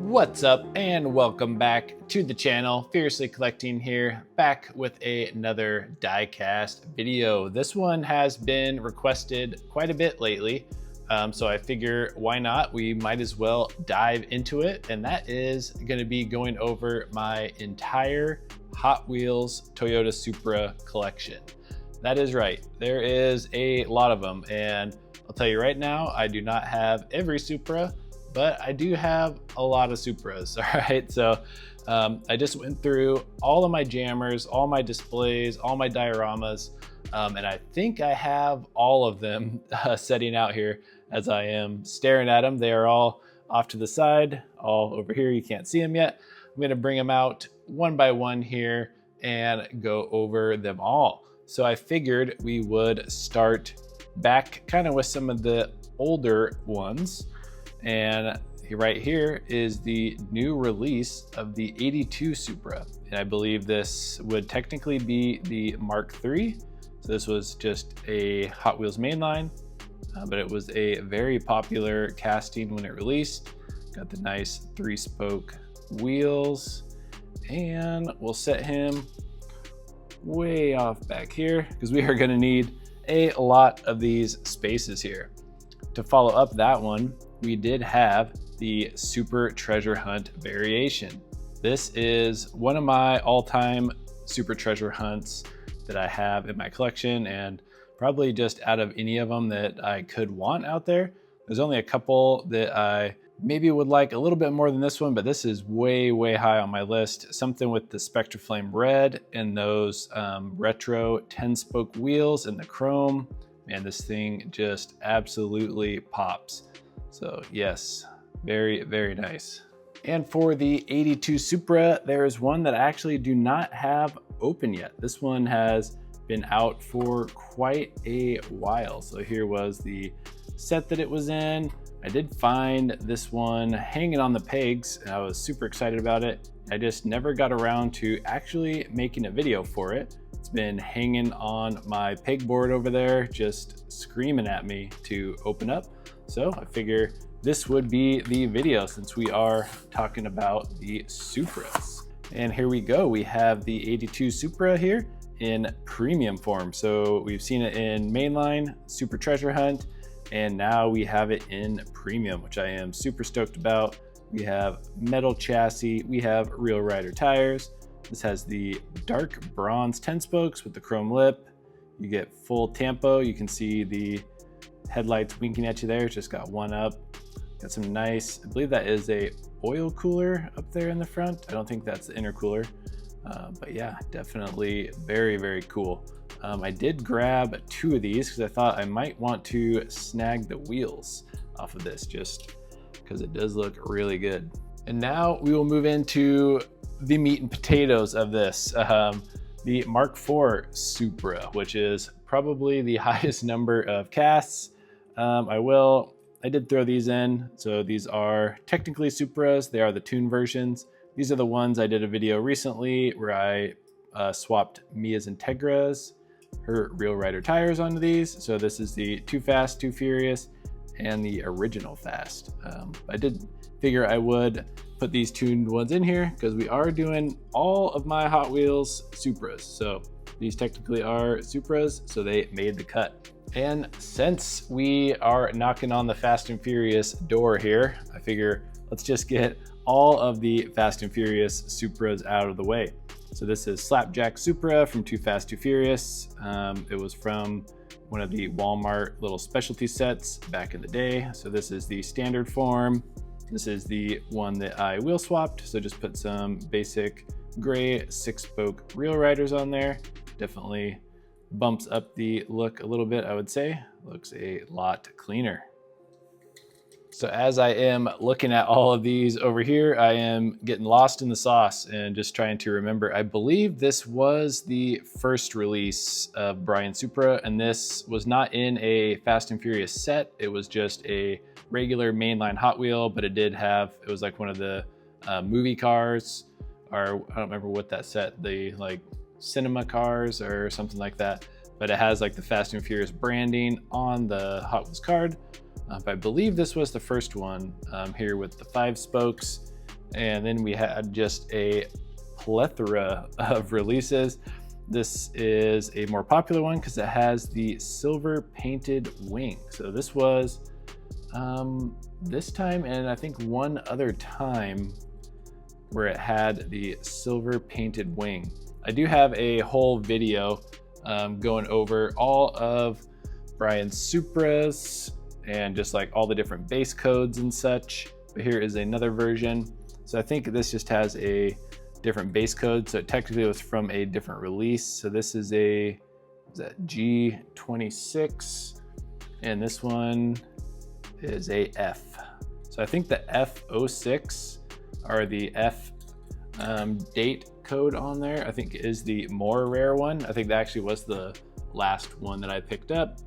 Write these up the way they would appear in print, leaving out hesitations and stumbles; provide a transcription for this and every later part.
What's up and welcome back to the channel. Fiercely Collecting here, back with another diecast video. This one has been requested quite a bit lately, so I figure why not? We might as well dive into it, and that is going to be going over my entire Hot Wheels Toyota Supra collection. That is right, there is a lot of them, and I'll tell you right now, I do not have every Supra, but I do have a lot of Supras, all right? So I just went through all of my jammers, all my displays, all my dioramas, and I think I have all of them setting out here as I am staring at them. They are all off to the side, all over here. You can't see them yet. I'm gonna bring them out one by one here and go over them all. So I figured we would start back kind of with some of the older ones. And right here is the new release of the '82 Supra. And I believe this would technically be the Mark III. So this was just a Hot Wheels mainline, but it was a very popular casting when it released. Got the nice 3-spoke wheels, and we'll set him way off back here because we are gonna need a lot of these spaces here. To follow up that one, we did have the Super Treasure Hunt variation. This is one of my all-time Super Treasure Hunts that I have in my collection, and probably just out of any of them that I could want out there. There's only a couple that I maybe would like a little bit more than this one, but this is way, way high on my list. Something with the Spectraflame red and those retro 10-spoke wheels and the chrome. Man, this thing just absolutely pops. So yes, very, very nice. And for the '82 Supra, there is one that I actually do not have open yet. This one has been out for quite a while. So here was the set that it was in. I did find this one hanging on the pegs, and I was super excited about it. I just never got around to actually making a video for it. It's been hanging on my pegboard over there, just screaming at me to open up. So I figure this would be the video since we are talking about the Supras. And here we go. We have the '82 Supra here in premium form. So we've seen it in mainline, Super Treasure Hunt, and now we have it in premium, which I am super stoked about. We have metal chassis, we have Real Rider tires. This has the dark bronze 10 spokes with the chrome lip. You get full tampo. You can see the headlights winking at you there. It's just got one up. Got some nice, I believe that is a oil cooler up there in the front. I don't think that's the intercooler, but yeah, definitely very, very cool. I did grab 2 of these because I thought I might want to snag the wheels off of this just because it does look really good. And now we will move into the meat and potatoes of this, the Mark IV Supra, which is probably the highest number of casts. I did throw these in. So these are technically Supras. They are the tune versions. These are the ones I did a video recently where I swapped Mia's Integras, her Real Rider tires onto these. So this is the Too Fast, Too Furious, and the original Fast. I did figure I would put these tuned ones in here because we are doing all of my Hot Wheels Supras. So these technically are Supras, so they made the cut. And since we are knocking on the Fast and Furious door here, I figure let's just get all of the Fast and Furious Supras out of the way. So this is Slapjack Supra from Too Fast, Too Furious. It was from one of the Walmart little specialty sets back in the day. So this is the standard form. This is the one that I wheel swapped. So just put some basic gray 6-spoke Real Riders on there. Definitely bumps up the look a little bit, I would say. Looks a lot cleaner. So as I am looking at all of these over here, I am getting lost in the sauce and just trying to remember. I believe this was the first release of Brian Supra, and this was not in a Fast and Furious set. It was just a regular mainline Hot Wheel, but it did have, it was like one of the movie cars, or I don't remember what that set, the like cinema cars or something like that. But it has like the Fast and Furious branding on the Hot Wheels card. I believe this was the first one here with the 5 spokes And then we had just a plethora of releases. This is a more popular one because it has the silver painted wing. So this was this time, and I think one other time, where it had the silver painted wing. I do have a whole video going over all of Brian's Supras and just like all the different base codes and such. But here is another version. So I think this just has a different base code. So it technically was from a different release. So this is a, is that G26? And this one is a F. So I think the F06 are the F date code on there. I think is the more rare one. I think that actually was the last one that I picked up.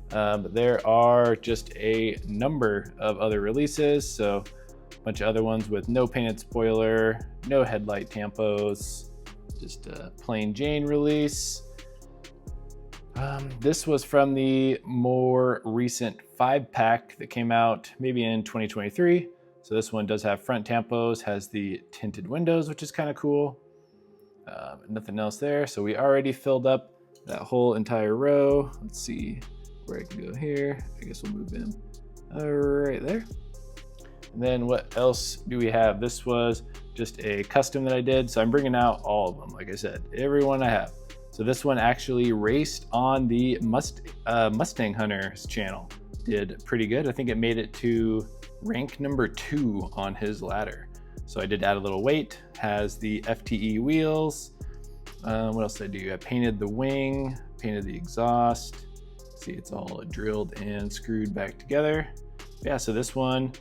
But there are just a number of other releases. So a bunch of other ones with no painted spoiler, no headlight tampos, just a plain Jane release. This was from the more recent 5-pack that came out maybe in 2023. So this one does have front tampos, has the tinted windows, which is kind of cool. Nothing else there. So we already filled up that whole entire row. Let's see where I can go here. I guess we'll move in right there. And then what else do we have? This was just a custom that I did. So I'm bringing out all of them. Like I said, every one I have. So this one actually raced on the Mustang Hunter's channel. Did pretty good. I think it made it to rank number 2 on his ladder. So I did add a little weight, has the FTE wheels. What else did I do? I painted the wing, painted the exhaust. See, it's all drilled and screwed back together. Yeah, so this one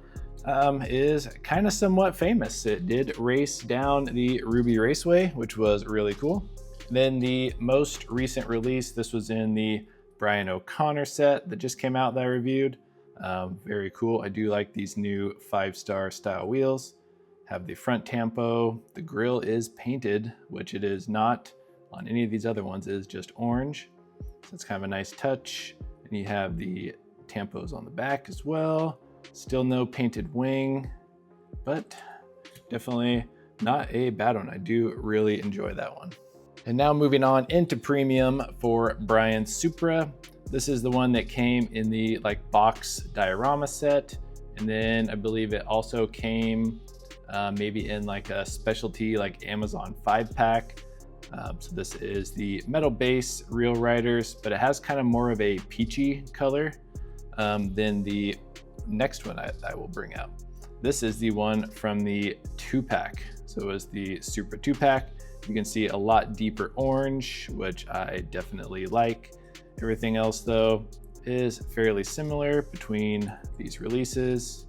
is kind of somewhat famous. It did race down the Ruby Raceway, which was really cool. Then the most recent release, this was in the Brian O'Connor set that just came out that I reviewed. Very cool. I do like these new 5-star style wheels. Have the front tampo. The grille is painted, which it is not on any of these other ones. It is just orange. So it's kind of a nice touch. And you have the tampos on the back as well. Still no painted wing, but definitely not a bad one. I do really enjoy that one. And now moving on into premium for Brian's Supra. This is the one that came in the like box diorama set. And then I believe it also came maybe in like a specialty like Amazon 5-pack. So this is the metal base Real Riders, but it has kind of more of a peachy color than the next one I will bring out. This is the one from the 2-pack. So it was the Supra 2-pack. You can see a lot deeper orange, which I definitely like. Everything else though is fairly similar between these releases.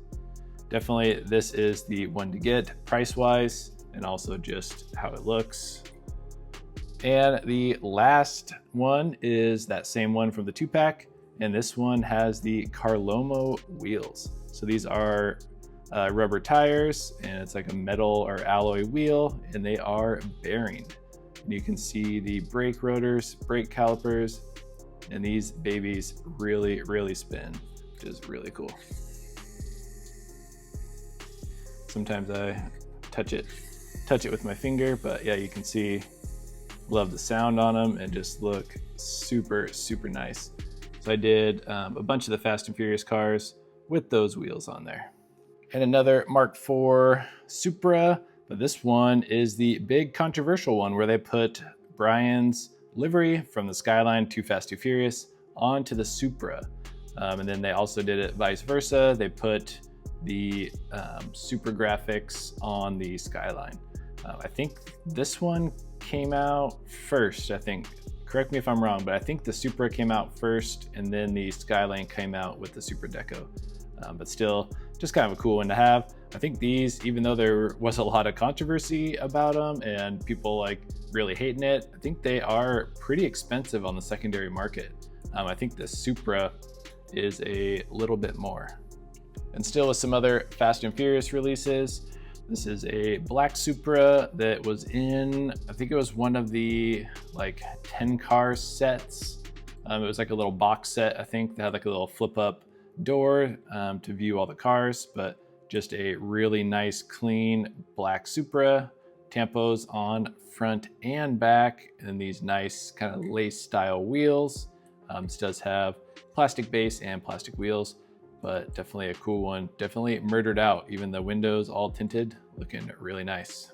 Definitely this is the one to get price-wise and also just how it looks. And the last one is that same one from the 2-pack, and this one has the Carlomo wheels. So these are rubber tires, and it's like a metal or alloy wheel, and they are bearing. And you can see the brake rotors, brake calipers, and these babies really, really spin, which is really cool. Sometimes I touch it with my finger, but yeah, you can see, love the sound on them and just look super, super nice. So I did a bunch of the Fast and Furious cars with those wheels on there. And another Mark IV Supra, but this one is the big controversial one where they put Brian's livery from the Skyline Too Fast Too Furious onto the Supra. And then they also did it vice versa. They put the Supra graphics on the Skyline. I think this one came out first, I think. Correct me if I'm wrong, but I think the Supra came out first and then the Skyline came out with the Supra Deco. But still, just kind of a cool one to have. I think these, even though there was a lot of controversy about them and people like really hating it, I think they are pretty expensive on the secondary market. I think the Supra is a little bit more. And still with some other Fast and Furious releases, this is a black Supra that was in, I think it was one of the like 10 car sets. It was like a little box set, I think, that had like a little flip up door to view all the cars, but Just a really nice, clean black Supra, tampos on front and back, and these nice kind of lace style wheels. This does have plastic base and plastic wheels, but definitely a cool one. Definitely murdered out, even the windows all tinted, looking really nice.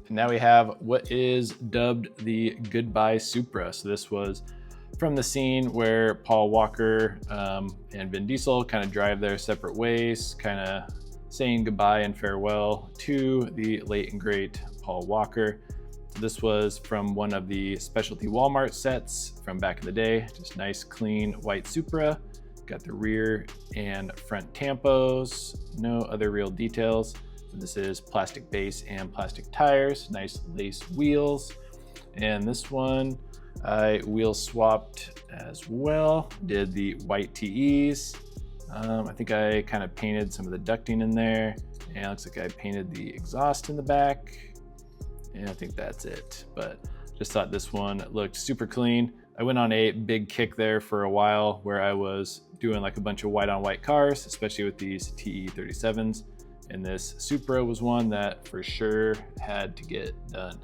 And now we have what is dubbed the Goodbye Supra. So this was from the scene where Paul Walker and Vin Diesel kind of drive their separate ways, kind of saying goodbye and farewell to the late and great Paul Walker. So this was from one of the specialty Walmart sets from back in the day. Just nice, clean white Supra. Got the rear and front tampos, no other real details. So this is plastic base and plastic tires, nice lace wheels. And this one, I wheel swapped as well, did the white TEs. I think I kind of painted some of the ducting in there, and it looks like I painted the exhaust in the back, and I think that's it. But just thought this one looked super clean. I went on a big kick there for a while where I was doing like a bunch of white on white cars, especially with these TE37s, and this Supra was one that for sure had to get done.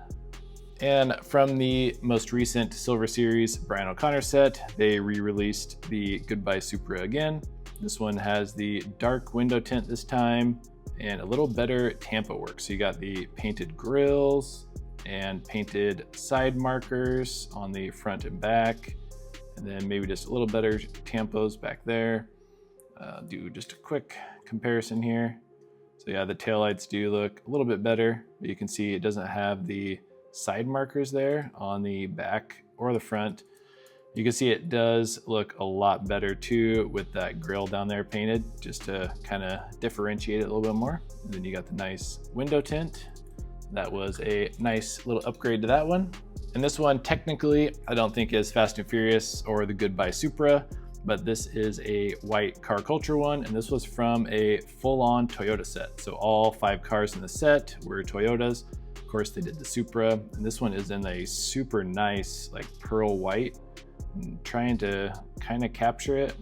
And from the most recent Silver Series Brian O'Connor set, they re-released the Goodbye Supra again. This one has the dark window tint this time and a little better tampo work. So you got the painted grills and painted side markers on the front and back, and then maybe just a little better tampos back there. Do just a quick comparison here. So yeah, the taillights do look a little bit better, but you can see it doesn't have the side markers there on the back or the front. You can see it does look a lot better too with that grill down there painted, just to kind of differentiate it a little bit more. And then you got the nice window tint. That was a nice little upgrade to that one. And this one technically I don't think is Fast and Furious or the Goodbye Supra, but this is a white car culture one, and this was from a full-on Toyota set. So all 5 cars in the set were Toyotas. Of course they did the Supra, and this one is in a super nice like pearl white. I'm trying to kind of capture it.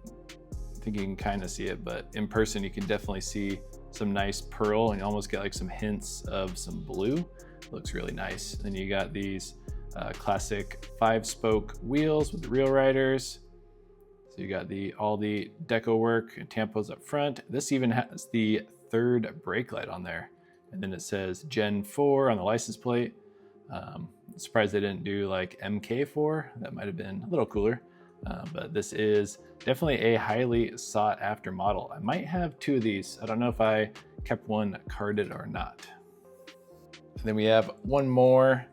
I think you can kind of see it, but in person you can definitely see some nice pearl, and you almost get like some hints of some blue. It looks really nice. And then you got these classic 5-spoke wheels with the Real Riders. So you got all the deco work and tampos up front. This even has the 3rd brake light on there, and then it says Gen 4 on the license plate. Surprised they didn't do like MK4. That might have been a little cooler. But this is definitely a highly sought after model. I might have 2 of these. I don't know if I kept one carded or not. And then we have one more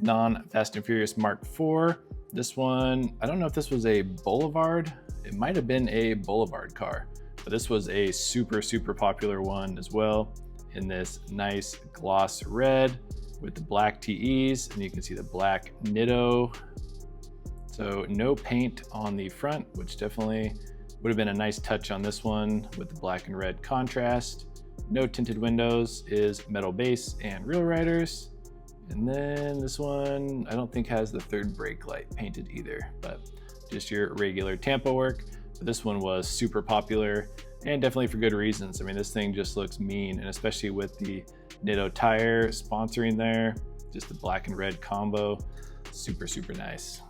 non-Fast and Furious Mark IV. This one, I don't know if this was a Boulevard. It might have been a Boulevard car, but this was a super popular one as well, in this nice gloss red with the black TEs, and you can see the black Nitto. So no paint on the front, which definitely would have been a nice touch on this one with the black and red contrast. No tinted windows, is metal base and Real Riders. And then this one, I don't think has the 3rd brake light painted either, but just your regular tampo work. But this one was super popular, and definitely for good reasons. I mean, this thing just looks mean, and especially with the Nitto tire sponsoring there, just the black and red combo, super nice.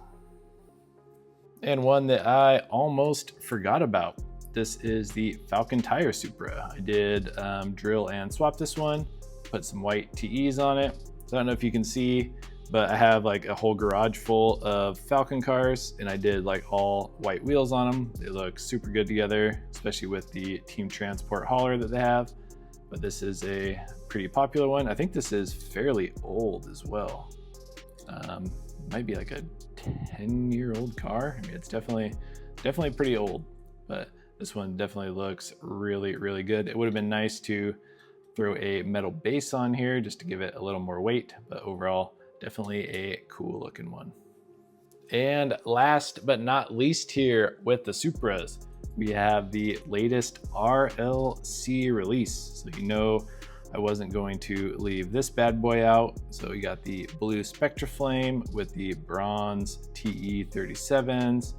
And one that I almost forgot about. This is the Falcon Tire Supra. I did drill and swap this one, put some white TEs on it. So I don't know if you can see, but I have like a whole garage full of Falcon cars, and I did like all white wheels on them. They look super good together, especially with the Team Transport hauler that they have. But this is a pretty popular one. I think this is fairly old as well. Might be like a 10-year-old car. I mean, it's definitely pretty old, but this one definitely looks really good. It would have been nice to throw a metal base on here just to give it a little more weight, but overall, definitely a cool looking one. And last but not least here with the Supras, we have the latest RLC release. So you know I wasn't going to leave this bad boy out. So we got the blue Spectra Flame with the bronze TE37s.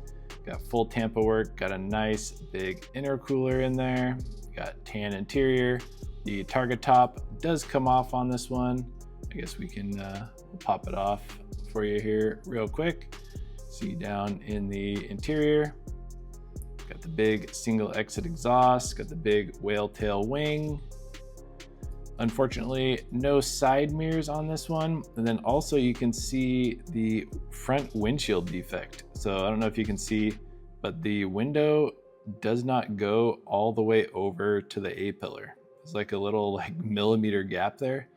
Got full tampo work, got a nice big intercooler in there. Got tan interior. The target top does come off on this one. I guess we can pop it off for you here real quick. See down in the interior, got the big single exit exhaust, got the big whale tail wing. Unfortunately, no side mirrors on this one. And then also you can see the front windshield defect. So I don't know if you can see, but the window does not go all the way over to the A-pillar. It's like a little millimeter gap there.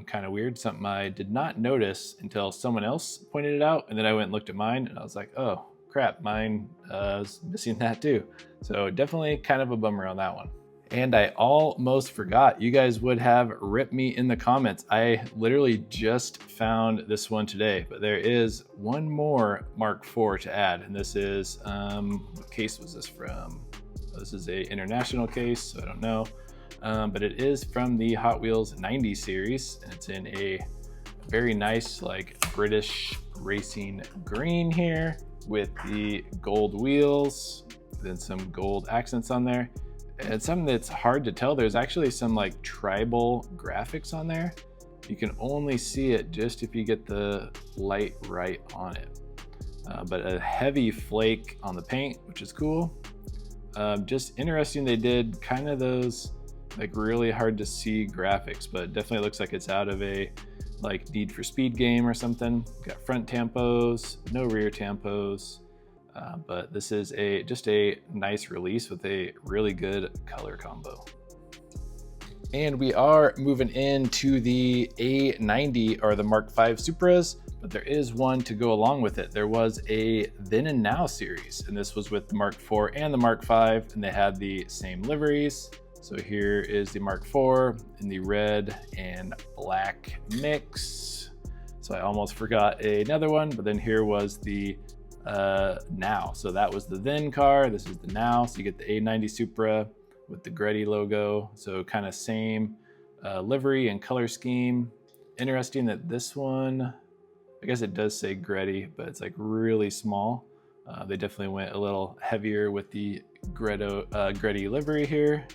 Kind of weird, something I did not notice until someone else pointed it out. And then I went and looked at mine and I was like, oh crap, mine is missing that too. So definitely kind of a bummer on that one. And I almost forgot, you guys would have ripped me in the comments. I literally just found this one today, but there is one more Mark IV to add. And this is, what case was this from? This is a international case, so I don't know. But it is from the Hot Wheels 90 series, and it's in a very nice, like British racing green here with the gold wheels, then some gold accents on there. And something that's hard to tell, there's actually some like tribal graphics on there. You can only see it just if you get the light right on it. But a heavy flake on the paint, which is cool. Just interesting, they did kind of those like really hard to see graphics, but it definitely looks like it's out of a like Need for Speed game or something. Got front tampos, no rear tampos. But this is just a nice release with a really good color combo. And we are moving into the A90 or the Mark V Supras, but there is one to go along with it. There was a Then and Now series, and this was with the Mark IV and the Mark V, and they had the same liveries. So here is the Mark IV in the red and black mix. So I almost forgot another one, but then here was the Now. So that was the then car, this is the Now. So you get the A90 Supra with the Greddy logo. So kind of same livery and color scheme. Interesting that this one, I guess it does say Greddy, but it's like really small. They definitely went a little heavier with the Greddy livery here.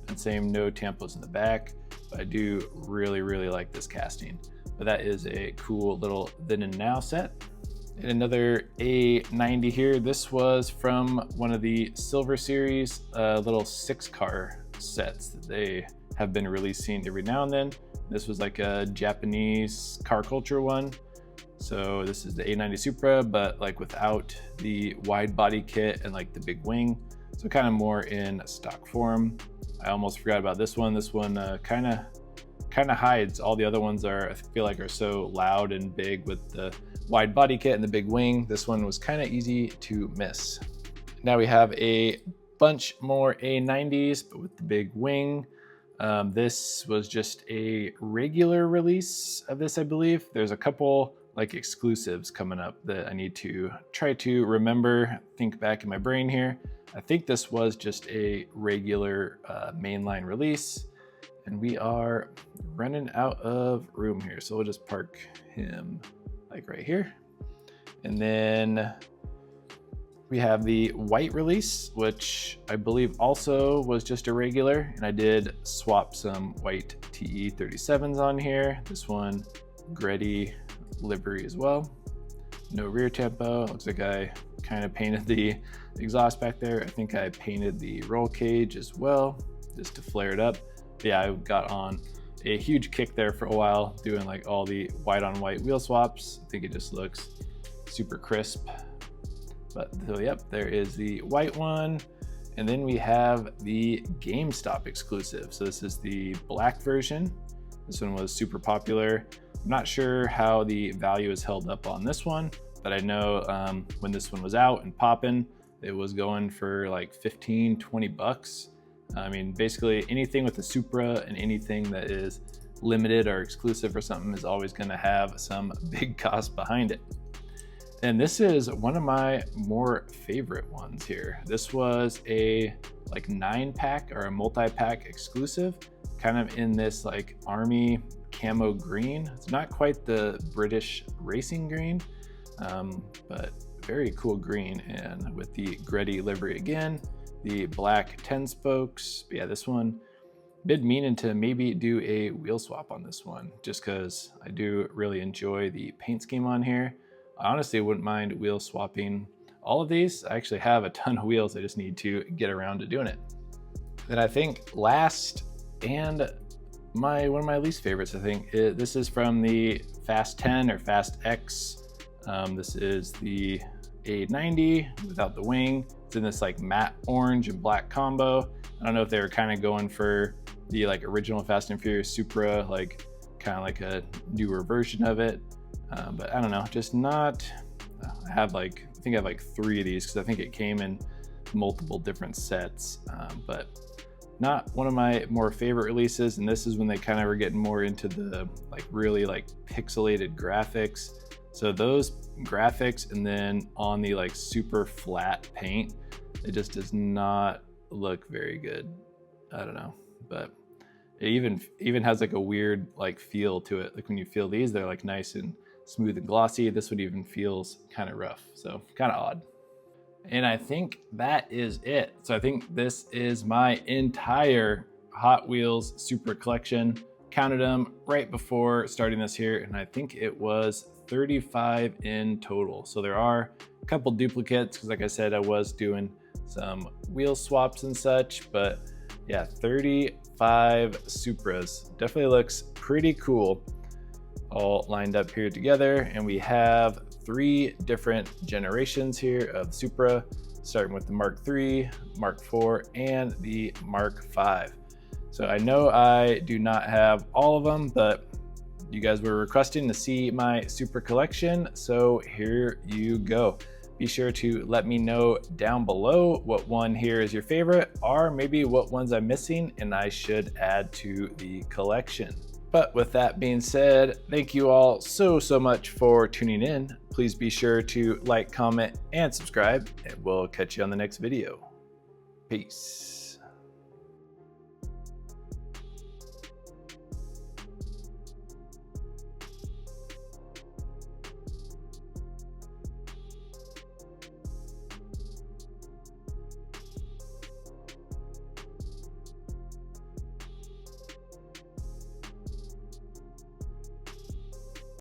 And same, no tampos in the back. But I do really, really like this casting. But that is a cool little Then and Now set. And another A90 here. This was from one of the Silver Series little 6-car sets that they have been releasing every now and then. This was like a Japanese car culture one. So this is the A90 Supra, but like without the wide body kit and like the big wing. So kind of more in stock form. I almost forgot about this one. This one kind of hides. All the other ones I feel like are so loud and big with the wide body kit and the big wing. This one was kind of easy to miss. Now we have a bunch more A90s, but with the big wing. This was just a regular release of this, I believe. There's a couple like exclusives coming up that I need to try to remember, think back in my brain here. I think this was just a regular mainline release, and we are running out of room here. So we'll just park him like right here. And then we have the white release, which I believe also was just a regular, and I did swap some white TE37s on here. This one, Greddy livery as well. No rear tempo. Looks like I kind of painted the exhaust back there. I think I painted the roll cage as well, just to flare it up. But yeah, I got on a huge kick there for a while, doing like all the white on white wheel swaps. I think it just looks super crisp. But so yep, there is the white one. And then we have the GameStop exclusive. So this is the black version. This one was super popular. I'm not sure how the value is held up on this one, but I know when this one was out and popping, it was going for like 15, 20 bucks. I mean, basically anything with the Supra and anything that is limited or exclusive or something is always going to have some big cost behind it. And this is one of my more favorite ones here. This was a like 9-pack or a multi-pack exclusive, kind of in this like army camo green. It's not quite the British racing green, but very cool green, and with the Greddy livery again. the black 10 spokes. But yeah, this one, been meaning to maybe do a wheel swap on this one, just because I do really enjoy the paint scheme on here. I honestly wouldn't mind wheel swapping all of these. I actually have a ton of wheels. I just need to get around to doing it. Then I think last, and one of my least favorites, I think, this is from the Fast 10 or Fast X. This is the 890 without the wing. It's in this like matte orange and black combo. I don't know if they were kind of going for the like original Fast and Furious Supra, like kind of like a newer version of it. But I don't know, just not, I have like, I think I have like 3 of these because I think it came in multiple different sets, but not one of my more favorite releases. And this is when they kind of were getting more into the like really like pixelated graphics. So those graphics, and then on the like super flat paint, it just does not look very good. I don't know, but it even has like a weird like feel to it. Like when you feel these, they're like nice and smooth and glossy. This one even feels kind of rough, so kind of odd. And I think that is it. So I think this is my entire Hot Wheels Supra collection. Counted them right before starting this here, and I think it was 35 in total. So there are a couple duplicates because like I said, I was doing some wheel swaps and such, but yeah, 35 Supras. Definitely looks pretty cool. All lined up here together, and we have 3 different generations here of Supra, starting with the Mark III, Mark IV, and the Mark V. So I know I do not have all of them, but you guys were requesting to see my Supra collection, so here you go. Be sure to let me know down below what one here is your favorite, or maybe what ones I'm missing and I should add to the collection. But with that being said, thank you all so much for tuning in. Please be sure to like, comment, and subscribe, and we'll catch you on the next video. Peace.